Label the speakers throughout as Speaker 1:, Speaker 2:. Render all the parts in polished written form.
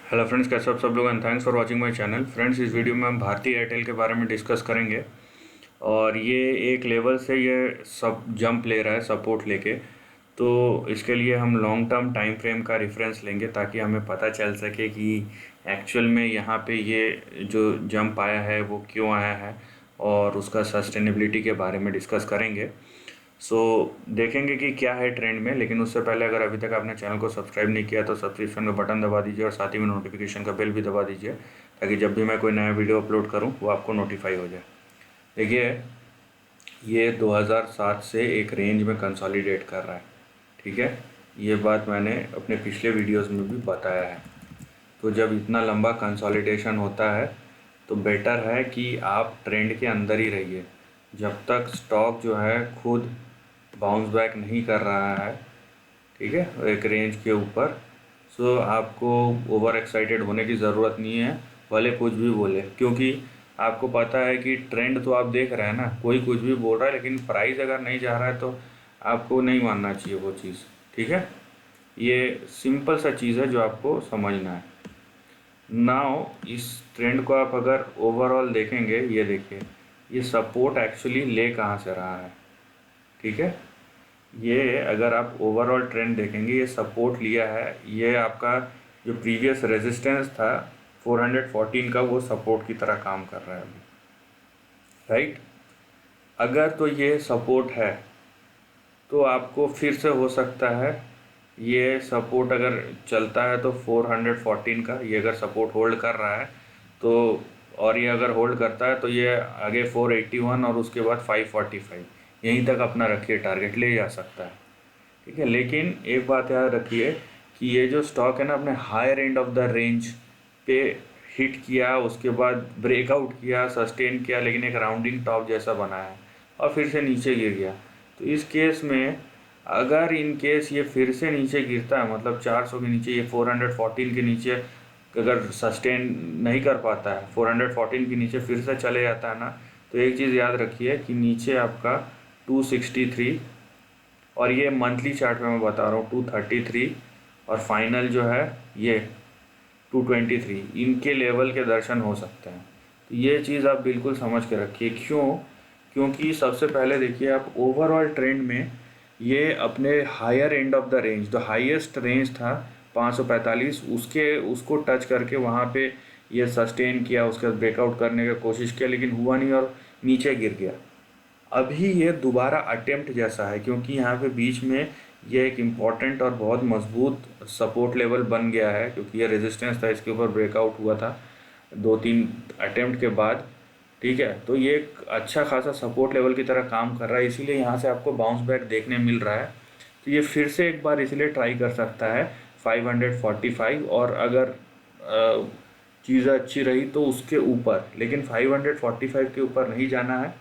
Speaker 1: Hello friends, कैसे आप सब लोग and thanks for watching my channel. Friends, इस वीडियो में हम भारती एयरटेल के बारे में डिस्कस करेंगे और ये एक लेवल से ये सब जंप ले रहा है सपोर्ट लेके। तो इसके लिए हम लॉन्ग टर्म टाइम फ्रेम का रेफरेंस लेंगे ताकि हमें पता चल सके कि एक्चुअल में यहाँ पे ये जो जंप आया है वो क्यों आया है और उसका सस्टेनेबिलिटी के बारे में डिस्कस करेंगे। देखेंगे कि क्या है ट्रेंड में। लेकिन उससे पहले अगर अभी तक आपने चैनल को सब्सक्राइब नहीं किया तो सब्सक्रिप्शन में बटन दबा दीजिए और साथ ही में नोटिफिकेशन का बेल भी दबा दीजिए ताकि जब भी मैं कोई नया वीडियो अपलोड करूं वो आपको नोटिफाई हो जाए। देखिए, ये 2007 से एक रेंज में कंसोलिडेट कर रहा है, ठीक है। ये बात मैंने अपने पिछले वीडियोज़ में भी बताया है। तो जब इतना लंबा कंसोलिडेशन होता है तो बेटर है कि आप ट्रेंड के अंदर ही रहिए जब तक स्टॉक जो है खुद बाउंस बैक नहीं कर रहा है, ठीक है, एक रेंज के ऊपर। आपको ओवर एक्साइटेड होने की ज़रूरत नहीं है, भले कुछ भी बोले, क्योंकि आपको पता है कि ट्रेंड तो आप देख रहे हैं ना, कोई कुछ भी बोल रहा है लेकिन प्राइस अगर नहीं जा रहा है तो आपको नहीं मानना चाहिए वो चीज़, ठीक है। ये सिंपल सा चीज़ है जो आपको समझना है। नाउ इस ट्रेंड को आप अगर ओवरऑल देखेंगे, ये देखिए, ये सपोर्ट एक्चुअली ले कहाँ से रहा है, ठीक है। ये अगर आप ओवरऑल ट्रेंड देखेंगे, ये सपोर्ट लिया है, ये आपका जो प्रीवियस रेजिस्टेंस था 414 का, वो सपोर्ट की तरह काम कर रहा है अभी, राइट। अगर तो ये सपोर्ट है तो आपको फिर से हो सकता है ये सपोर्ट अगर चलता है तो 414 का, ये अगर सपोर्ट होल्ड कर रहा है तो, और ये अगर होल्ड करता है तो ये आगे 481 और उसके बाद 545 यहीं तक अपना रखिए, टारगेट ले जा सकता है, ठीक है। लेकिन एक बात याद रखिए कि ये जो स्टॉक है ना, अपने higher end of the range पे हिट किया, उसके बाद ब्रेकआउट किया, सस्टेन किया, लेकिन एक राउंडिंग टॉप जैसा बना है और फिर से नीचे गिर गया। तो इस केस में अगर इन केस ये फिर से नीचे गिरता है, मतलब 400 के नीचे, ये 414 के नीचे अगर सस्टेन नहीं कर पाता है, 414 के नीचे फिर से चले जाता है ना, तो एक चीज़ याद रखिए कि नीचे आपका 263, और ये मंथली चार्ट में मैं बता रहा हूँ 233, और फाइनल जो है ये 223, इनके लेवल के दर्शन हो सकते हैं। तो ये चीज़ आप बिल्कुल समझ के रखिए। क्योंकि सबसे पहले देखिए, आप ओवरऑल ट्रेंड में ये अपने higher end of the range, जो हाईएस्ट रेंज था 545, उसको टच करके वहाँ पे ये सस्टेन किया, उसके बाद ब्रेकआउट करने की कोशिश किया लेकिन हुआ नहीं और नीचे गिर गया। अभी ये दोबारा अटेम्प्ट जैसा है, क्योंकि यहाँ पे बीच में ये एक इम्पॉर्टेंट और बहुत मजबूत सपोर्ट लेवल बन गया है, क्योंकि ये रेजिस्टेंस था, इसके ऊपर ब्रेकआउट हुआ था 2-3 अटेम्प्ट के बाद, ठीक है। तो ये एक अच्छा खासा सपोर्ट लेवल की तरह काम कर रहा है, इसीलिए यहाँ से आपको बाउंस बैक देखने मिल रहा है। तो ये फिर से एक बार इसलिए ट्राई कर सकता है 545, और अगर चीज़ें अच्छी रही तो उसके ऊपर, लेकिन 545 के ऊपर नहीं जाना है,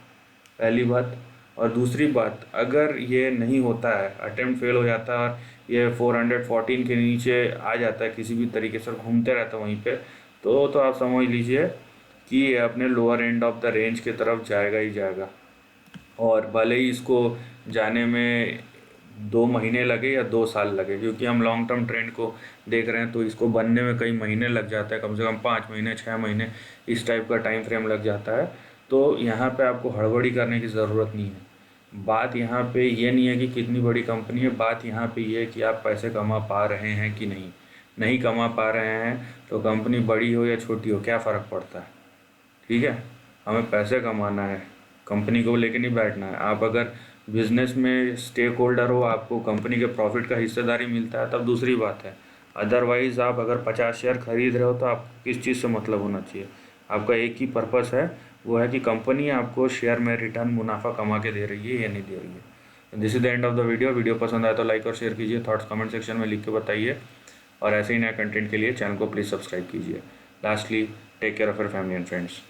Speaker 1: पहली बात। और दूसरी बात, अगर ये नहीं होता है, अटेम्प्ट फेल हो जाता है और ये 414 के नीचे आ जाता है, किसी भी तरीके से घूमते रहता है वहीं पे, तो आप समझ लीजिए कि ये अपने lower and of the range की तरफ जाएगा ही जाएगा। और भले ही इसको जाने में 2 महीने लगे या 2 साल लगे, क्योंकि हम लॉन्ग टर्म ट्रेंड को देख रहे हैं, तो इसको बनने में कई महीने लग जाता है, कम से कम 5 महीने 6 महीने इस टाइप का टाइम फ्रेम लग जाता है। तो यहाँ पे आपको हड़बड़ी करने की ज़रूरत नहीं है। बात यहाँ पे ये नहीं है कि कितनी बड़ी कंपनी है, बात यहाँ पे ये है कि आप पैसे कमा पा रहे हैं कि नहीं। नहीं कमा पा रहे हैं तो कंपनी बड़ी हो या छोटी हो, क्या फ़र्क पड़ता है, ठीक है। हमें पैसे कमाना है, कंपनी को लेके नहीं बैठना है। आप अगर बिजनेस में स्टेक होल्डर हो, आपको कंपनी के प्रॉफिट का हिस्सेदारी मिलता है, तब दूसरी बात है। अदरवाइज़ आप अगर 50 शेयर खरीद रहे हो तो आपको किस चीज़ से मतलब होना चाहिए। आपका एक ही पर्पस है, वो है कि कंपनी आपको शेयर में रिटर्न मुनाफा कमा के दे रही है या नहीं दे रही है। This is the end of the video पसंद आया तो लाइक और शेयर कीजिए, थॉट्स कमेंट सेक्शन में लिख के बताइए, और ऐसे ही नया कंटेंट के लिए चैनल को प्लीज़ सब्सक्राइब कीजिए। Lastly, take care of your family and friends.